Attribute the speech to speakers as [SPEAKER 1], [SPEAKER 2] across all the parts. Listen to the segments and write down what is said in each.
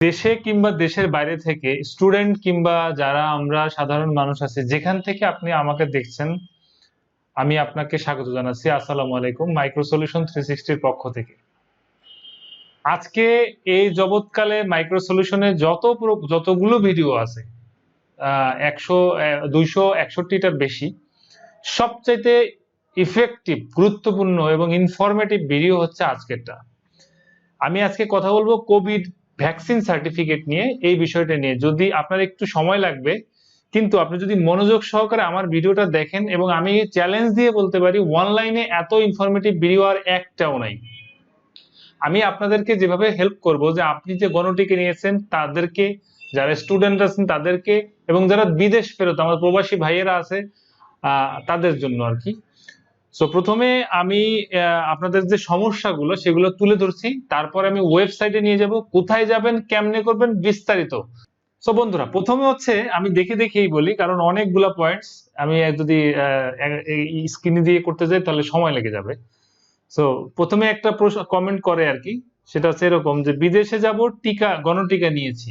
[SPEAKER 1] দেশে কিংবা দেশের বাইরে থেকে স্টুডেন্ট কিংবা যারা আমরা সাধারণ মানুষ আছে, যেখান থেকে আপনি আমাকে দেখছেন, আমি আপনাকে স্বাগত জানাচ্ছি। আসসালামু আলাইকুম, মাইক্রো সলিউশন 360 এর পক্ষ থেকে। আজকে এই জগৎকালে মাইক্রো সলিউশনে যতগুলো ভিডিও আছে 261টার বেশি, সবচাইতে ইফেক্টিভ, গুরুত্বপূর্ণ এবং ইনফরমেটিভ ভিডিও হচ্ছে আজকেরটা। আমি আজকে কথা বলবো কোভিড ভ্যাকসিন সার্টিফিকেট নিয়ে, এই বিষয়টা নিয়ে। যদি আপনার একটু সময় লাগবে, কিন্তু আপনি যদি মনোযোগ সহকারে আমার ভিডিওটা দেখেন, এবং আমি চ্যালেঞ্জ দিয়ে বলতে পারি অনলাইনে এত ইনফরমেটিভ ভিডিও আর একটাও নাই। আমি আপনাদেরকে যেভাবে হেল্প করব, যে আপনি যে গণটিকে নিয়েছেন তাদেরকে, যারা স্টুডেন্ট আছেন তাদেরকে, এবং যারা বিদেশ ফেরত আমার প্রবাসী ভাইয়েরা আছে তাদের জন্য আর কি। সো প্রথমে আমি আপনাদের যে সমস্যাগুলো সেগুলো তুলে ধরছি, তারপর আমি ওয়েবসাইটে নিয়ে যাব, কোথায় যাবেন, কেমনে করবেন, বিস্তারিত। সো বন্ধুরা, প্রথমে হচ্ছে আমি দেখেই বলি, কারণ অনেকগুলা পয়েন্টস আমি যদি স্ক্রিনে দিয়ে করতে যাই তাহলে সময় লেগে যাবে। সো প্রথমে একটা কমেন্ট করে আর কি, সেটা হচ্ছে এরকম যে বিদেশে যাব, গণটিকা নিয়েছি,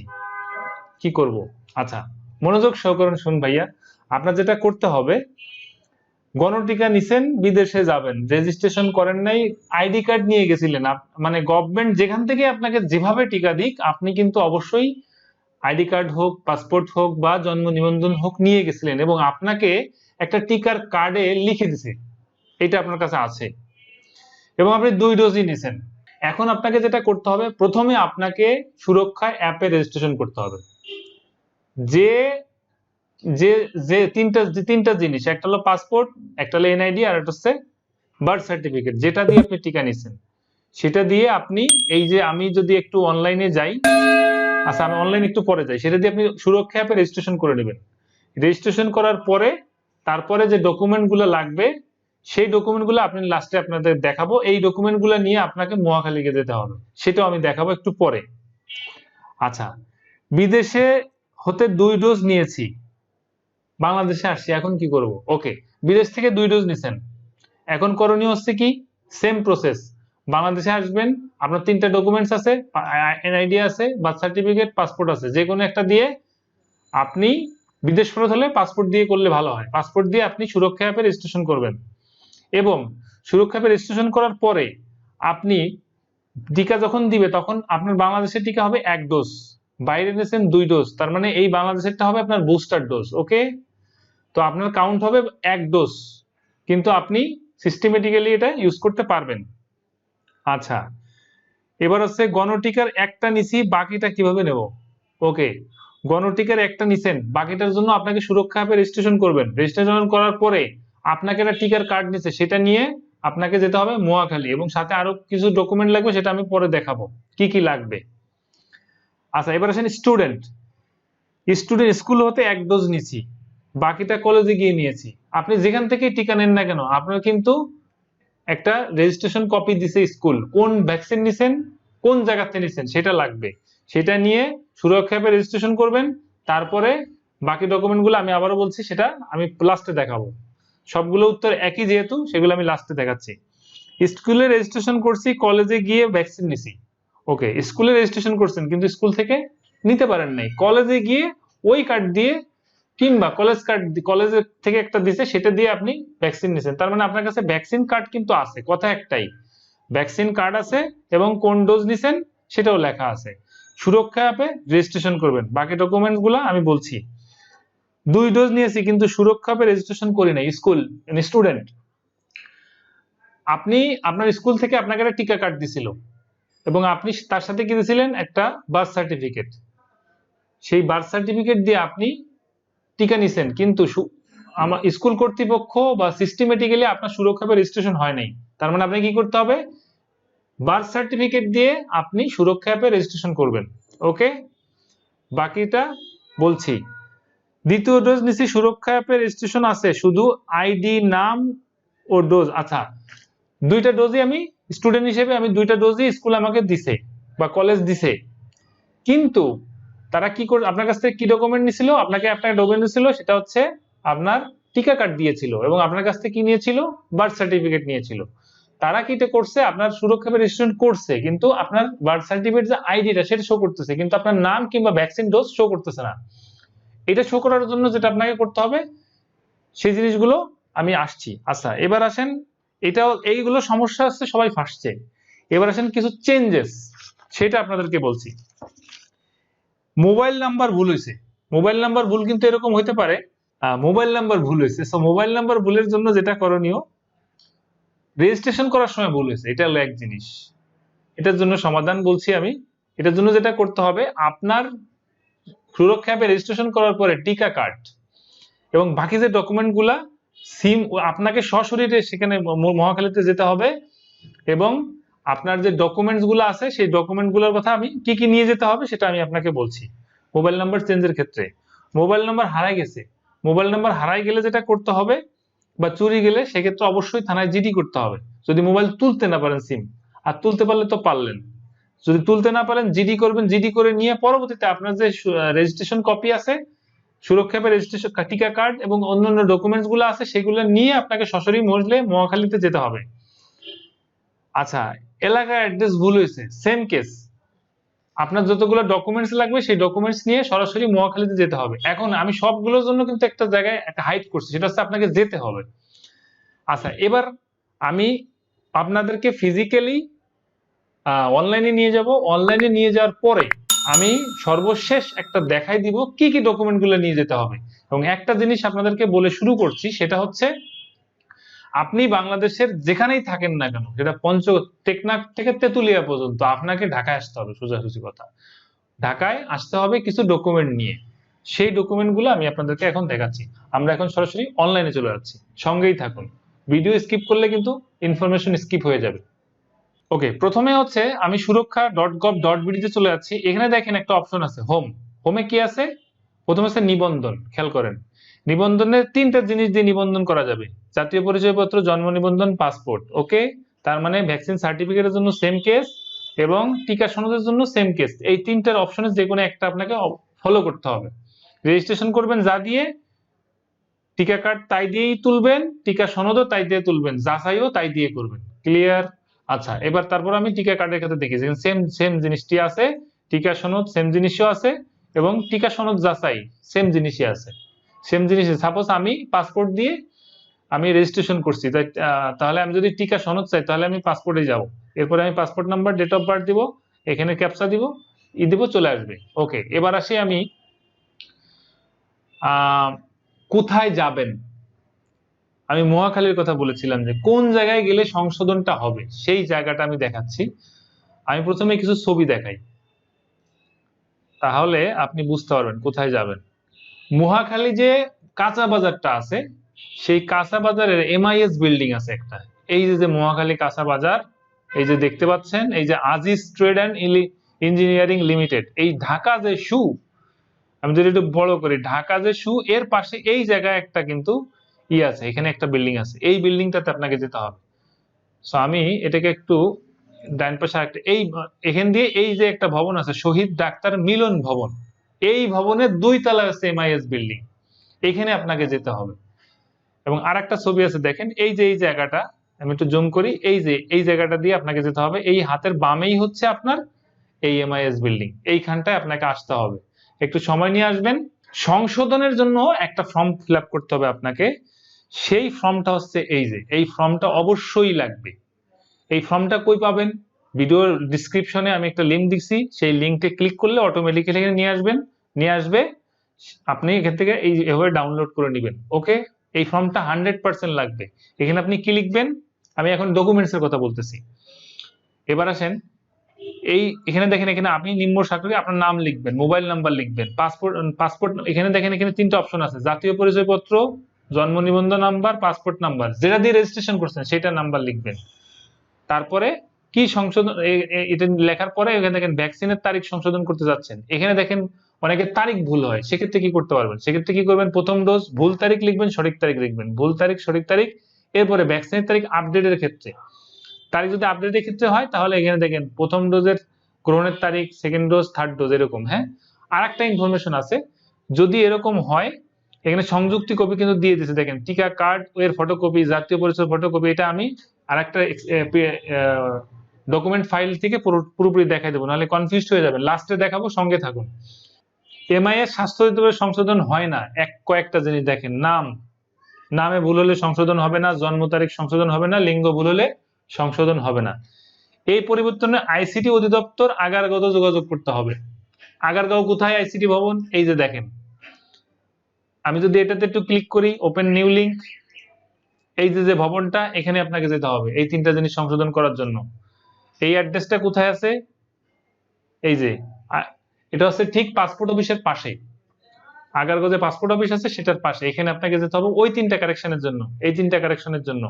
[SPEAKER 1] কি করব? আচ্ছা, মনোযোগ সহকারে শুন ভাইয়া। আপনার যেটা করতে হবে, গণটিকা নিছেন, বিদেশে যাবেন, রেজিস্ট্রেশন করেন নাই, আইডি কার্ড নিয়ে গেছিলেন, মানে গভর্নমেন্ট যেখান থেকে আপনাকে যেভাবে টিকা দিক, আপনি কিন্তু অবশ্যই আইডি কার্ড হোক, পাসপোর্ট হোক বা জন্ম নিবন্ধন হোক নিয়ে গেছিলেন, এবং আপনাকে একটা টিকার কার্ডে লিখে দিছে এটা আপনার কাছে আছে, এবং আপনি 2 ডোজই নিছেন। এখন আপনাকে যেটা করতে হবে, প্রথমে আপনাকে সুরক্ষা অ্যাপে রেজিস্ট্রেশন করতে হবে। যে যে যে তিনটা জিনিস, একটা হলো পাসপোর্ট, একটা হলো এনআইডি, আর একটা হচ্ছে বার্থ সার্টিফিকেট, যেটা দিয়ে আপনি টিকা নিছেন সেটা দিয়ে আপনি, এই যে আমি যদি একটু অনলাইনে যাই, আচ্ছা আমি অনলাইনে একটু পরে যাই, সেটা দিয়ে আপনি সুরক্ষা অ্যাপে রেজিস্ট্রেশন করে নেবেন। রেজিস্ট্রেশন করার পরে তারপরে যে ডকুমেন্টগুলো লাগবে, সেই ডকুমেন্টগুলো আপনি লাস্টে আপনাদের দেখাবো। এই ডকুমেন্টগুলো নিয়ে আপনাকে মহাখালীকে যেতে হবে, সেটাও আমি দেখাবো একটু পরে। আচ্ছা, বিদেশে হতে 2 ডোজ নিয়েছি, বাংলাদেশে আসছি, এখন কি করব? ওকে, বিদেশ থেকে 2 ডোজ নিছেন, এখন করণীয় হচ্ছে কি? Same process. বাংলাদেশে আসবেন, আপনার 3টা ডকুমেন্টস আছে, এনআইডি আছে, বার্থ সার্টিফিকেট, পাসপোর্ট আছে, যে কোনো একটা দিয়ে আপনি, বিদেশ ফেরত হলে পাসপোর্ট দিয়ে করলে ভালো হয়, পাসপোর্ট দিয়ে আপনি সুরক্ষা অ্যাপে রেজিস্ট্রেশন করবেন। এবং সুরক্ষা অ্যাপে রেজিস্ট্রেশন করার পরে আপনি টিকা যখন দিবে, তখন আপনার বাংলাদেশের টিকা হবে 1 ডোজ, বাইরে নিয়েছেন 2 ডোজ, তার মানে এই বাংলাদেশেরটা হবে আপনার বুস্টার ডোজ। ওকে, তো আপনার কাউন্ট হবে 1 ডোজ, কিন্তু আপনি সিস্টেমেটিক্যালি এটা ইউজ করতে পারবেন। আচ্ছা, এবার হচ্ছে গণটিকার একটা নিছি, বাকিটা কিভাবে নেব? ওকে, গণটিকার একটা নিছেন, বাকিটার জন্য আপনাকে সুরক্ষা অ্যাপে রেজিস্ট্রেশন করবেন। রেজিস্ট্রেশন করার পরে আপনাকে একটা টিকার কার্ড নিছে, সেটা নিয়ে আপনাকে যেতে হবে মহাখালী, এবং সাথে আরো কিছু ডকুমেন্ট লাগবে, সেটা আমি পরে দেখাবো কি কি লাগবে। আচ্ছা, এবার আসেন স্টুডেন্ট স্কুল হতে 1 ডোজ নিছি, বাকিটা কলেজে গিয়ে নিয়েছি। আপনি যেখান থেকে টিকা নেন না কেন, আপনার কিন্তু একটা রেজিস্ট্রেশন কপি দিছে স্কুল, কোন ভ্যাকসিন নিছেন, কোন জায়গাতে নিছেন সেটা লাগবে, সেটা নিয়ে সুরক্ষা অ্যাপে রেজিস্ট্রেশন করবেন। তারপরে বাকি ডকুমেন্টগুলো আমি আবারও বলছি, সেটা আমি লাস্টে দেখাবো। সবগুলো উত্তর একই যেহেতু, সেগুলো আমি লাস্টে দেখাচ্ছি। স্কুলে রেজিস্ট্রেশন করছি, কলেজে গিয়ে ভ্যাকসিন নিছি। ওকে, স্কুলে রেজিস্ট্রেশন করছেন কিন্তু স্কুল থেকে নিতে পারেন নাই, কলেজে গিয়ে ওই কার্ড দিয়ে, কিংবা কলেজের থেকে একটা দিছে, সেটা দিয়ে আপনি ভ্যাকসিন নিছেন, তার মানে আপনার কাছে ভ্যাকসিন কার্ড কিন্তু আছে। কথা একটাই, ভ্যাকসিন কার্ড আছে এবং কোন ডোজ নিছেন সেটাও লেখা আছে। সুরক্ষা অ্যাপে রেজিস্ট্রেশন করবেন, বাকি ডকুমেন্টস গুলো আমি বলছি। 2 ডোজ নিয়েছি কিন্তু সুরক্ষা অ্যাপে রেজিস্ট্রেশন করি নাই, স্টুডেন্ট। আপনি আপনার স্কুল থেকে আপনাকে একটা টিকা কার্ড দিছিল, এবং আপনি তার সাথে কি দিয়েছিলেন? একটা বার্থ সার্টিফিকেট। সেই বার্থ সার্টিফিকেট দিয়ে আপনি টিকা নিছেন, কিন্তু আমার স্কুল কর্তৃপক্ষ বা সিস্টেমেটিক্যালি আপনার সুরক্ষা অ্যাপে রেজিস্ট্রেশন হয় নাই। তার মানে আপনাকে কি করতে হবে? বার্থ সার্টিফিকেট দিয়ে আপনি সুরক্ষা অ্যাপে রেজিস্ট্রেশন করবেন। ওকে, বাকিটা বলছি। দ্বিতীয় ডোজ নিছি, সুরক্ষা অ্যাপে রেজিস্ট্রেশন আছে, শুধু আইডি, নাম ও ডোজ। আচ্ছা, 2টা ডোজই আমি স্টুডেন্ট হিসেবে, আমি 2টা ডোজই স্কুল আমাকে দিছে বা কলেজ দিছে, কিন্তু তারা কি করে আপনার কাছ থেকে কি ডকুমেন্ট নিছিল? আপনাকে একটা ডকুমেন্ট দিছিল, সেটা হচ্ছে আপনার টিকা কার্ড দিয়েছিল, এবং আপনার কাছ থেকে কি নিয়েছিল? বার্থ সার্টিফিকেট নিয়েছিল। তারা কি করছে, আপনার সুরক্ষা রেজিস্ট্রেশন করছে, কিন্তু আপনার বার্থ সার্টিফিকেট যে আইডিটা সেটা শো করতেছে, কিন্তু আপনার নাম কিংবা ভ্যাকসিন ডোজ শো করতেছে না। এটা শো করার জন্য যেটা আপনাকে করতে হবে সেই জিনিসগুলো আমি আসছি। আচ্ছা, এবার আসেন, এটাও এইগুলো সমস্যা হচ্ছে সবাই ফাঁসছে। এবার আসেন কিছু চেঞ্জেস, সেটা আপনাদেরকে বলছি। মোবাইল নাম্বার ভুল হয়েছে। মোবাইল নাম্বার ভুল কিন্তু এরকম হইতে পারে, মোবাইল নাম্বার ভুল হয়েছে। সো মোবাইল নাম্বার ভুলের জন্য যেটা করণীয়, রেজিস্ট্রেশন করার সময় ভুল হয়েছে, এটা হলো এক জিনিস। এটার জন্য সমাধান বলছি আমি। এটার জন্য যেটা করতে হবে, আপনার সুরক্ষা অ্যাপে রেজিস্ট্রেশন করার পরে টিকা কার্ড এবং বাকি যে ডকুমেন্ট গুলা, সিম, আপনাকে সশরীরে সেখানে মহাখালীতে যেতে হবে এবং আপনার যে ডকুমেন্টস গুলো আছে সেই ডকুমেন্ট গুলোর কথা আমি কি কি নিয়ে যেতে হবে সেটা আমি আপনাকে বলছি। মোবাইল নাম্বার চেঞ্জের ক্ষেত্রে মোবাইল নাম্বার হারাই গেছে, মোবাইল নাম্বার হারাই গেলে যেটা করতে হবে বা চুরি গেলে সেক্ষেত্রে অবশ্যই থানায় জিডি করতে হবে। যদি মোবাইল তুলতে না পারেন সিম, আর তুলতে পারলে তো পারলেন, যদি তুলতে না পারেন জিডি করবেন। জিডি করে নিয়ে পরবর্তীতে আপনার যে রেজিস্ট্রেশন কপি আছে, সুরক্ষা রেজিস্ট্রেশন টিকা কার্ড এবং অন্যান্য ডকুমেন্টস গুলো আছে সেগুলো নিয়ে আপনাকে সরাসরি মহাখালীতে যেতে হবে। আচ্ছা, এলাকার অ্যাড্রেস ভুল হয়েছে, সেম কেস। আপনার যতগুলো ডকুমেন্টস লাগবে সেই ডকুমেন্টস নিয়ে সরাসরি মহাখালীতে যেতে হবে। এখন আমি সবগুলোর জন্য কিন্তু একটা জায়গায় একটা হাইড করছি, সেটা হচ্ছে আপনাকে যেতে হবে। আচ্ছা, এবার আমি আপনাদেরকে ফিজিক্যালি অনলাইনে নিয়ে যাব। অনলাইনে নিয়ে যাওয়ার পরে আমি সর্বশেষ একটা দেখাই দিব কি কি ডকুমেন্ট গুলো নিয়ে যেতে হবে। এবং একটা জিনিস আপনাদেরকে বলে শুরু করছি, সেটা হচ্ছে আপনি বাংলাদেশের যেখানেই থাকেন না কেন, সেটা টেকনাফ থেকে তেতুলিয়া পর্যন্ত, আপনাকে ঢাকায় আসতে হবে। সোজাসুজি কথা, ঢাকায় আসতে হবে কিছু ডকুমেন্ট নিয়ে। সেই ডকুমেন্ট গুলো আমি আপনাদেরকে এখন দেখাচ্ছি। আমরা এখন সরাসরি অনলাইনে চলে যাচ্ছি, সঙ্গেই থাকুন। ভিডিও স্কিপ করলে কিন্তু ইনফরমেশন স্কিপ হয়ে যাবে। ওকে, প্রথমে হচ্ছে আমি সুরক্ষা.gov.bd তে চলে যাচ্ছি। এখানে দেখেন একটা অপশন আছে হোম। হোমে কি আছে? প্রথমে আছে নিবন্ধন। খেয়াল করেন, নিবন্ধনের তিনটা জিনিস দিয়ে নিবন্ধন করা যাবে: জাতীয় পরিচয়পত্র, জন্ম নিবন্ধন, পাসপোর্ট। ওকে, তার মানে ভ্যাকসিন সার্টিফিকেটের জন্য সেম কেস এবং টিকা সনদের জন্য সেম কেস। এই তিনটার অপশনে যে কোনো একটা আপনাকে ফলো করতে হবে। রেজিস্ট্রেশন করবেন যা দিয়ে, টিকা কার্ড তাই দিয়েই তুলবেন, টিকা সনদও তাই দিয়ে তুলবেন, যাচাইও তাই দিয়ে করবেন। ক্লিয়ার? আচ্ছা, এবার তারপর আমি টিকা কার্ডের ক্ষেত্রে দেখি সেম সেম জিনিসটি আছে, টিকা সনদ সেম জিনিসও আছে এবং টিকা সনদ যাচাই সেম জিনিসই আছে। সেম জিনিস, সাপোজ আমি পাসপোর্ট দিয়ে আমি রেজিস্ট্রেশন করছি, তাহলে আমি যদি টিকা সনদ চাই তাহলে আমি পাসপোর্টে যাব। এরপরে আমি passport number, date of birth দিব, এখানে ক্যাপচা দিব, দিব, চলে আসবে। ওকে, এবার আসি আমি কোথায় যাবেন। আমি মহাখালীর কথা বলেছিলাম যে কোন জায়গায় গেলে সংশোধনটা হবে, সেই জায়গাটা আমি দেখাচ্ছি। আমি প্রথমে কিছু ছবি দেখাই, তাহলে আপনি বুঝতে পারবেন কোথায় যাবেন। মহাখালী যে কাঁচা বাজারটা আছে, সেই কাঁচা বাজারের MIS বিল্ডিং আছে একটা। এই যে মহাখালী কাঁচা বাজার, এই যে দেখতে পাচ্ছেন, এই যে Aziz trade and engineering limited, এই ঢাকা যে শু, আমি যদি একটু বড় করি, ঢাকা যে শু, এর পাশে এই জায়গায় একটা কিন্তু আছে, এখানে একটা বিল্ডিং আছে। এই বিল্ডিংটাতে আপনাকে যেতে হবে। সো আমি এটাকে একটু ডান পাশে একটা, এখান দিয়ে এই যে একটা ভবন আছে, শহীদ ডাক্তার মিলন ভবন, এই ভবনের 2 তলা আছে MIS বিল্ডিং, এখানে আপনাকে যেতে হবে। এবং আরেকটা ছবি আছে দেখেন, এই যে এই জায়গাটা, আমি একটু জুম করি, এই যে এই জায়গাটা দিয়ে আপনাকে যেতে হবে। এই হাতের বামেই হচ্ছে আপনার এই MIS বিল্ডিং, এইখানটায় আপনাকে আসতে হবে। একটু সময় নিয়ে আসবেন। সংশোধনের জন্য একটা ফর্ম ফিল আপ করতে হবে আপনাকে। সেই ফর্মটা হচ্ছে এই যে, এই ফর্মটা অবশ্যই লাগবে। এই ফর্মটা কই পাবেন? ভিডিওর ডেসক্রিপশনে আমি একটা লিংক দিচ্ছি, সেই লিংকে ক্লিক করলে অটোমেটিক্যালি এখানে নিয়ে আসবে। আপনি এখান থেকে এইভাবে ডাউনলোড করে নেবেন। ওকে, এই ফর্মটা 100% লাগবে। এখানে আপনি কি লিখবেন? আমি এখন ডকুমেন্টস এর কথা বলতেছি। এবার আসেন, এখানে দেখেন, এখানে আপনি নিম্ন স্বাক্ষরে আপনার নাম লিখবেন, মোবাইল নাম্বার লিখবেন, পাসপোর্ট এখানে দেখেন, এখানে 3টা অপশন আছে: জাতীয় পরিচয়পত্র, জন্ম নিবন্ধন নাম্বার, পাসপোর্ট নাম্বার। যেটা দিয়ে রেজিস্ট্রেশন করছেন সেটা নাম্বার লিখবেন। তারপরে কি সংশোধন, এটা লেখার পরে এখানে দেখেন ভ্যাকসিনের তারিখ সংশোধন করতে যাচ্ছেন। এখানে দেখেন অনেকের তারিখ ভুল হয়, সেক্ষেত্রে কি করতে পারবেন? সেক্ষেত্রে কি করবেন? প্রথম ডোজ ভুল তারিখ লিখবেন, সঠিক তারিখ লিখবেন, ভুল তারিখ সঠিক তারিখ। এরপরে ভ্যাকসিনের তারিখ আপডেটের ক্ষেত্রে, তারিখ যদি আপডেটের ক্ষেত্রে হয় তাহলে এখানে দেখেন প্রথম ডোজের গ্রহণের তারিখ, সেকেন্ড ডোজ, থার্ড ডোজ, এরকম। হ্যাঁ, আর একটা ইনফরমেশন আছে, যদি এরকম হয়, এখানে সংযুক্তি কপি কিন্তু দিয়ে দিয়েছে, দেখেন টিকা কার্ড এর ফটোকপি, জাতীয় পরিচয় ফটোকপি। এটা আমি আরেকটা ডকুমেন্ট ফাইল থেকে পুরোপুরি দেখাই দেবো, নাহলে কনফিউজড হয়ে যাবেন। লাস্টে দেখাবো, সঙ্গে থাকুন। এমআইএস স্বাস্থ্য অধিদপ্তরে সংশোধন হয় না কয়েকটা জিনিস দেখেন। নামে ভুল হলে সংশোধন হবে না, জন্ম তারিখ সংশোধন হবে না, লিঙ্গ ভুল হলে সংশোধন হবে না। এই পরিবর্তনে আইসিটি অধিদপ্তর আগারগাঁওতে যোগাযোগ করতে হবে। আগারগাঁও কোথায় আইসিটি ভবন? এই যে দেখেন, আমি যদি এটাতে একটু ক্লিক করি, ওপেন নিউ লিঙ্ক, এই যে ভবনটা, এখানে আপনাকে যেতে হবে এই তিনটা জিনিস সংশোধন করার জন্য। এই অ্যাড্রেসটা কোথায় আছে? এই যে এটা হচ্ছে ঠিক পাসপোর্ট অফিসের পাশে, আগারগাঁও যে পাসপোর্ট অফিস আছে সেটার পাশে। এখানে আপনাকে যেতে হবে ওই তিনটা কারেকশনের জন্য, এই তিনটা কারেকশনের জন্য।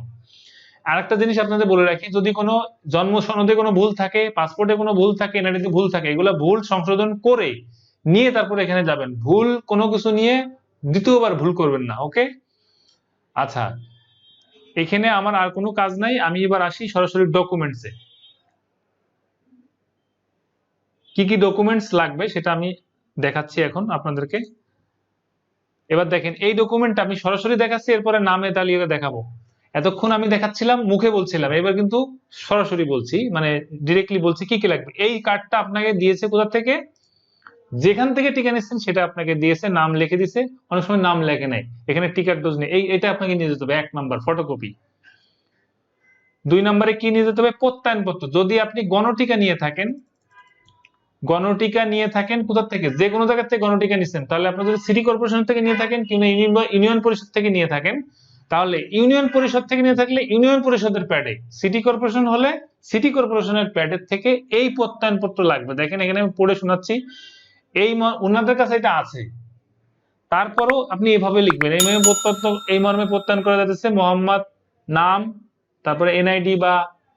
[SPEAKER 1] আরেকটা জিনিস আপনাদের বলে রাখি, যদি কোনো জন্ম সনদে কোনো ভুল থাকে, পাসপোর্টে কোনো ভুল থাকে, এনআইডিতে ভুল থাকে, এগুলো ভুল সংশোধন করে নিয়ে তারপরে এখানে যাবেন। ভুল কোনো কিছু নিয়ে দ্বিতীয়বার ভুল করবেন না, ওকে? আচ্ছা, এখানে আমার আর কোনো কাজ নাই, আমি এবার আসি সরাসরি ডকুমেন্টসে। কি কি ডকুমেন্টস লাগবে সেটা আমি দেখাচ্ছি এখন আপনাদেরকে। এবার দেখেন, এই ডকুমেন্টটা আমি সরাসরি দেখাচ্ছি, এরপরে নামে তালিকা দেখাবো। এতক্ষণ আমি দেখাচ্ছিলাম, মুখে বলছিলাম, এবার কিন্তু সরাসরি বলছি, মানে ডিরেক্টলি বলছি কি কি লাগবে। এই কার্ডটা আপনাকে দিয়েছে কোথা থেকে? যেখান থেকে টিকা নিচ্ছেন সেটা আপনাকে দিয়েছে, নাম লিখে দিছে, অনেক সময় নাম লেখে নাই, এখানে টিকার ডোজ নেই, এটা আপনাকে নিয়ে যেতে হবে 1 নাম্বার ফটোকপি। 2 নম্বরে কি নিয়ে যেতে হবে? প্রত্যয়নপত্র। যদি আপনি গণটিকা নিয়ে থাকেন, কোথা থেকে? যে কোনো জায়গা থেকে গণটিকা নিচ্ছেন, তাহলে আপনি যদি সিটি কর্পোরেশন থেকে নিয়ে থাকেন কিংবা ইউনিয়ন পরিষদ থেকে নিয়ে থাকেন, তাহলে ইউনিয়ন পরিষদ থেকে নিয়ে থাকলে ইউনিয়ন পরিষদের প্যাডে, সিটি কর্পোরেশন হলে সিটি কর্পোরেশনের প্যাডের থেকে এই প্রত্যয়নপত্র লাগবে। দেখেন এখানে আমি পড়ে শোনাচ্ছি, ওনাদের কাছে এটা আছে। তারপরও আপনি এভাবে লিখবেন, এই মর্মে প্রত্যয়ন করা যাচ্ছে মোহাম্মদ নাম, তারপরে এনআইডি বা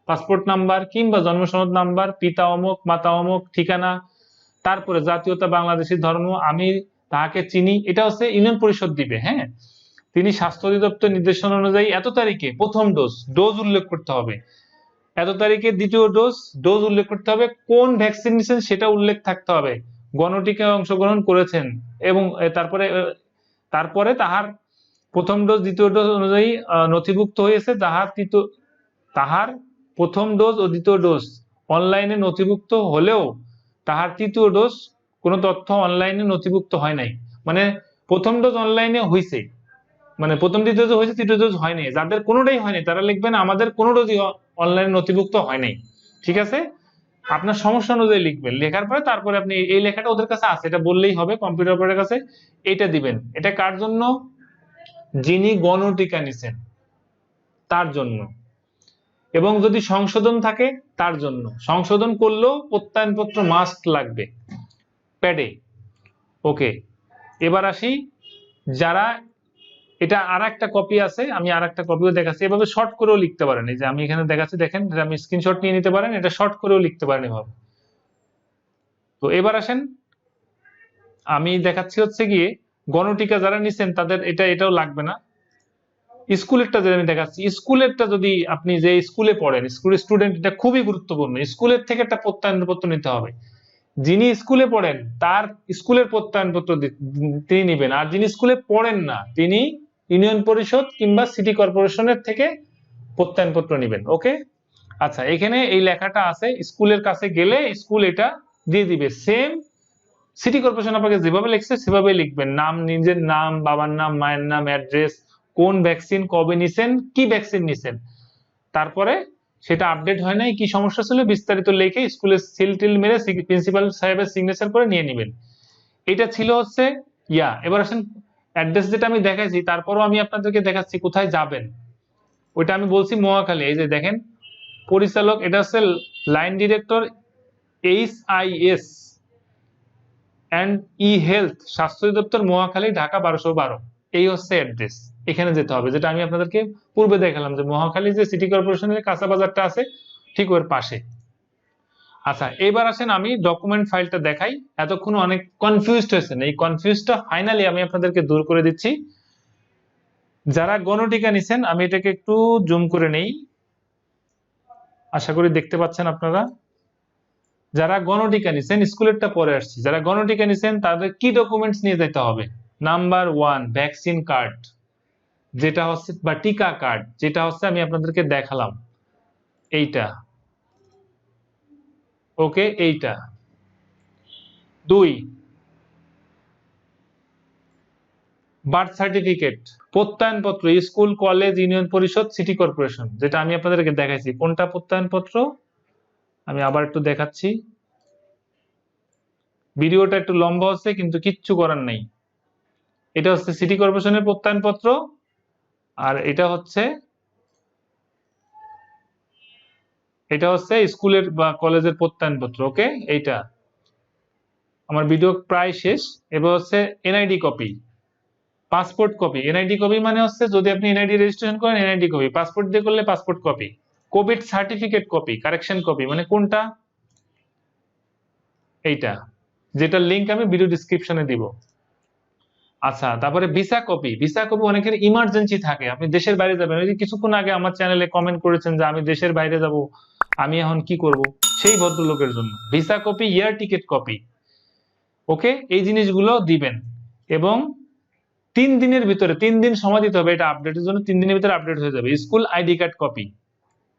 [SPEAKER 1] পাসপোর্ট নাম্বার কিংবা জন্ম সনদ নাম্বার, পিতা অমুক, মাতা অমুক, ঠিকানা, তারপরে জাতীয়তা বাংলাদেশী, ধর্ম আমি তাহাকে চিনি। এটা হচ্ছে ইউনিয়ন পরিষদ দিবে। হ্যাঁ, তিনি স্বাস্থ্য অধিদপ্তর নির্দেশনা অনুযায়ী এত তারিখে প্রথম ডোজ উল্লেখ করতে হবে, এত তারিখে দ্বিতীয় ডোজ উল্লেখ করতে হবে, কোন ভ্যাকসিন নিয়েছেন সেটা উল্লেখ থাকতে হবে, গণটিকায় অংশগ্রহণ করেছেন, এবং তারপরে তাহার প্রথম ডোজ দ্বিতীয় ডোজ অনুযায়ী নথিভুক্ত হয়েছে, তাহার প্রথম ডোজ ও দ্বিতীয় ডোজ অনলাইনে নথিভুক্ত হলেও তাহার তৃতীয় ডোজ কোনো তথ্য অনলাইনে নথিভুক্ত হয় নাই। মানে প্রথম ডোজ অনলাইনে হয়েছে, মানে প্রথম দ্বিতীয় ডোজ হয়েছে, তৃতীয় ডোজ হয়নি। যাদের কোনোটাই হয়নি তারা লিখবেন আমাদের কোনো ডোজই অনলাইনে নথিভুক্ত হয় নাই। ঠিক আছে, আপনার সমস্যা অনুযায়ী লিখবেন। লেখার পরে তারপরে আপনি এই লেখাটা ওদের কাছে আছে, এটা বললেই হবে, কম্পিউটার অপারেটরের কাছে এটা দিবেন। এটা কার জন্য? যিনি গণটিকা নিছেন তার জন্য, এবং যদি সংশোধন থাকে তার জন্য। সংশোধন করলেও প্রত্যয়নপত্র মাস্ট লাগবে প্যাডে। ওকে, এবার আসি, যারা এটা আর একটা কপি আছে, আমি আর একটা কপিও দেখাচ্ছি, এভাবে শর্ট করেও লিখতে পারেন। এই যে আমি এখানে দেখাচ্ছি, দেখেন, আমি স্ক্রিনশট নিয়ে নিতে পারেন, এটা শর্ট করেও লিখতে পারেন এভাবে। তো এবার আসেন, আমি দেখাচ্ছি হচ্ছে গিয়ে গণটিকা যারা নিছেন তাদের এটাও লাগবে না। স্কুলেরটা যদি আমি দেখাচ্ছি, স্কুলেরটা যদি আপনি যে স্কুলে পড়েন, স্কুলের স্টুডেন্ট, এটা খুবই গুরুত্বপূর্ণ। স্কুলের থেকে একটা প্রত্যয়নপত্র নিতে হবে। যিনি স্কুলে পড়েন তার স্কুলের প্রত্যয়নপত্র তিনি নেবেন, আর যিনি স্কুলে পড়েন না তিনি ইউনিয়ন পরিষদ কিংবা সিটি কর্পোরেশনের থেকে প্রত্যয়নপত্র নেবেন। ওকে, আচ্ছা, এখানে এই লেখাটা আছে, স্কুলের কাছে গেলে স্কুল এটা দিয়ে দিবে। সেম সিটি কর্পোরেশন আপনাকে যেভাবে লিখছে সেভাবে লিখবেন, নাম, নিজের নাম, বাবার নাম, মায়ের নাম, অ্যাড্রেস, কোন ভ্যাকসিন কবে নিছেন, কি ভ্যাকসিন নিছেন, তারপরে সেটা আপডেট হয় নাই, কি সমস্যা ছিল বিস্তারিত লিখে স্কুলে সিল টিল মেরে প্রিন্সিপাল সাহেবের সিগনেচার করে নিয়ে নেবেন। এটা ছিল হচ্ছে এবার আসেন অ্যাড্রেস যেটা আমি দেখাইছি, তারপরও আমি আপনাদেরকে দেখাচ্ছি কোথায় যাবেন। ওইটা আমি বলছি মহাখালী, এই যে দেখেন পরিচালক, এটা হচ্ছে line director HIS and health, স্বাস্থ্য অধিদপ্তর, মহাখালী, ঢাকা 1212। এই হচ্ছে অ্যাড্রেস, এখানে যেতে হবে, যেটা আমি আপনাদেরকে পূর্বে দেখালাম যে মহাখালী যে সিটি কর্পোরেশনের কাঁচা বাজারটা আছে ঠিক ওর পাশে। আচ্ছা, এবার আসেন আমি ডকুমেন্ট ফাইলটা দেখাই। এতক্ষণ অনেক কনফিউজড হয়েছেন, এই কনফিউজটা ফাইনালি আমি আপনাদেরকে দূর করে দিচ্ছি। যারা গণটিকা নিছেন, আমি এটাকে একটু জুম করে নেই, আশা করি দেখতে পাচ্ছেন আপনারা। যারা গণটিকা নিছেন, স্কুলেরটা পরে আসছি, যারা গণটিকা নিছেন তাদের কি ডকুমেন্টস নিয়ে যেতে হবে? নাম্বার 1 ভ্যাকসিন কার্ড, যেটা হচ্ছে, বা টিকা কার্ড, যেটা হচ্ছে আমি আপনাদেরকে দেখালাম। এইটা, ওকে, এইটা। 2 বার্থ সার্টিফিকেট, প্রত্যয়নপত্র, স্কুল, কলেজ, ইউনিয়ন পরিষদ, সিটি কর্পোরেশন, যেটা আমি আপনাদেরকে দেখাইছি। কোনটা প্রত্যয়নপত্র আমি আবার একটু দেখাচ্ছি, ভিডিওটা একটু লম্বা হচ্ছে কিন্তু কিচ্ছু করার নাই। এটা হচ্ছে সিটি কর্পোরেশনের প্রত্যয়নপত্র, আর এটা হচ্ছে স্কুলের বা কলেজের প্রত্যয়নপত্র। ওকে, এইটা। আমার ভিডিও প্রায় শেষ। এবার হচ্ছে NID copy, passport copy. NID copy মানে হচ্ছে যদি আপনি এনআইডি রেজিস্ট্রেশন করেন, এনআইডি কপি। পাসপোর্ট দিয়ে করলে passport copy. Covid certificate copy, correction copy, মানে কোনটা? এইটা, যেটা লিংক আমি ভিডিও ডেসক্রিপশনে দিব। আচ্ছা, তারপরে ভিসা কপি। ভিসা কপি অনেকের ইমার্জেন্সি থাকে, আপনি দেশের বাইরে যাবেন। ওই যে কিছুক্ষণ আগে আমার চ্যানেলে কমেন্ট করেছেন যে আমি দেশের বাইরে যাব, আমি এখন কি করব, সেই ভদ্রলোকের জন্য visa copy, air ticket copy. Okay, এই জিনিসগুলো দিবেন। এবং 3 দিনের ভিতরে, 3 দিন সময় দিতে হবে এটা আপডেটের জন্য। 3 দিনের ভিতরে আপডেট হয়ে যাবে। স্কুল আইডি কার্ড কপি,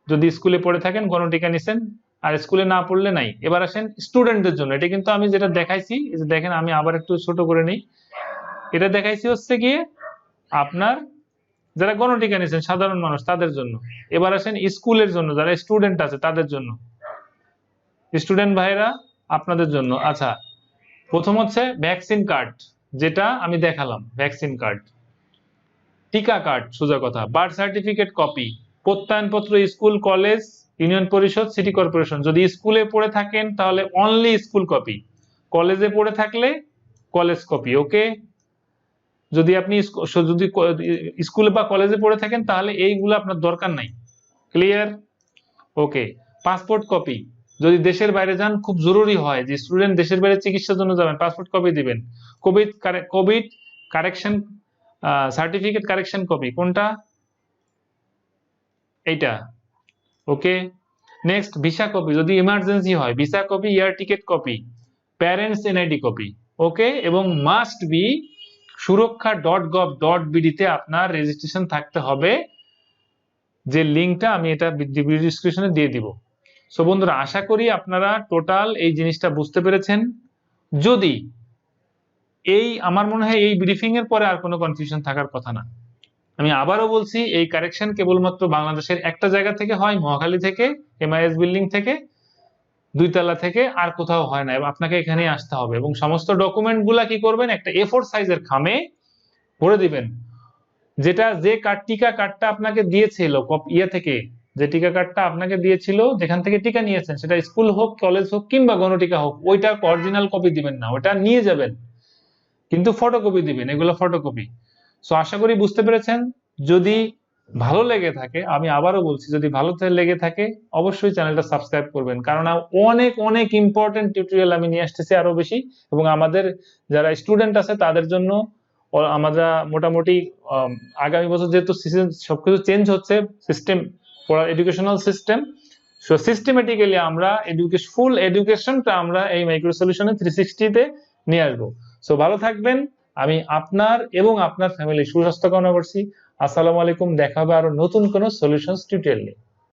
[SPEAKER 1] যদি স্কুলে পড়ে থাকেন গণটিকা নিছেন, আর স্কুলে না পড়লে নাই। এবার আসেন স্টুডেন্টদের জন্য। এটা কিন্তু আমি যেটা দেখাইছি, দেখেন আমি আবার একটু ছোট করে নিই। এটা দেখাইছি হচ্ছে গিয়ে আপনার যারা গণটিকা নিছেন সাধারণ মানুষ, তাদের জন্য। এবার আসেন স্কুলের জন্য, যারা স্টুডেন্ট আছে তাদের জন্য, স্টুডেন্ট ভাইরা আপনাদের জন্য। আচ্ছা, প্রথম হচ্ছে ভ্যাকসিন কার্ড, যেটা আমি দেখালাম, ভ্যাকসিন কার্ড, টিকা কার্ড, সোজা কথা। বার্থ সার্টিফিকেট কপি, প্রত্যয়নপত্র, স্কুল, কলেজ, ইউনিয়ন পরিষদ, সিটি কর্পোরেশন। যদি স্কুলে পড়ে থাকেন তাহলে অনলি স্কুল কপি, কলেজে পড়ে থাকলে কলেজ কপি। ওকে, যদি আপনি যদি স্কুলে বা কলেজে পড়ে থাকেন তাহলে এইগুলো আপনার দরকার নাই। ক্লিয়ার? ওকে, পাসপোর্ট কপি, যদি দেশের বাইরে যান, খুব জরুরি হয় যে স্টুডেন্ট দেশের বাইরে চিকিৎসার জন্য যাবেন, পাসপোর্ট কপি দিবেন। COVID correction certificate, correction copy, কোনটা? এইটা। ওকে, নেক্সট ভিসা কপি, যদি ইমার্জেন্সি হয়, visa copy, air ticket copy, parents NID copy. Okay, এবং মাস্ট বি সুরক্ষা.gov.bd তে আপনার রেজিস্ট্রেশন থাকতে হবে, যে লিংকটা আমি এটা ভিডিও ডেসক্রিপশনে দিয়ে দিব। সো বন্ধুরা, আশা করি আপনারা টোটাল এই জিনিসটা বুঝতে পেরেছেন। যদি আমার মনে হয় এই ব্রিফিং এর পরে আর কোনো কনফিউশন থাকার কথা না। আমি আবারও বলছি, এই কারেকশন কেবলমাত্র বাংলাদেশের একটা জায়গা থেকে হয়, মহাখালী থেকে, এমআইএস বিল্ডিং থেকে, 2 তলা থেকে, আর কোথাও হয় না। এবং আপনাকে এখানেই আসতে হবে, এবং সমস্ত ডকুমেন্ট গুলা কি করবেন, একটা A4 সাইজের খামে ভরে দিবেন। যেটা যে টিকা কার্ডটা আপনাকে দিয়েছিল থেকে, যে টিকা কার্ডটা আপনাকে দিয়েছিল, যেখান থেকে টিকা নিয়েছেন, সেটা স্কুল হোক, কলেজ হোক, কিংবা গণটিকা হোক, ওইটা অরিজিনাল কপি দিবেন না, ওটা নিয়ে যাবেন, কিন্তু ফটোকপি দিবেন। এগুলো ফটোকপি। সো আশা করি বুঝতে পেরেছেন। যদি ভালো লেগে থাকে, আমি আবারও বলছি, যদি ভালো লেগে থাকে অবশ্যই চ্যানেলটা সাবস্ক্রাইব করবেন, কারণ অনেক অনেক ইম্পর্টেন্ট টিউটোরিয়াল আমি নিয়ে আসতেছি আরো বেশি। এবং আমাদের যারা স্টুডেন্ট আছে তাদের জন্য আমরা মোটামুটি আগামী বছর যেহেতু সবকিছু চেঞ্জ হচ্ছে, system, educational system, so systematically আমরা ফুল এডুকেশনটা আমরা এই মাইক্রো সলিউশনে 360 তে নিয়ে আসবো। সো ভালো থাকবেন। আমি আপনার এবং আপনার ফ্যামিলির সুস্বাস্থ্য কামনা করছি। আসসালামু আলাইকুম। দেখা হবে আরো নতুন কোনো সলিউশনস টিউটোরিয়াল নিয়ে।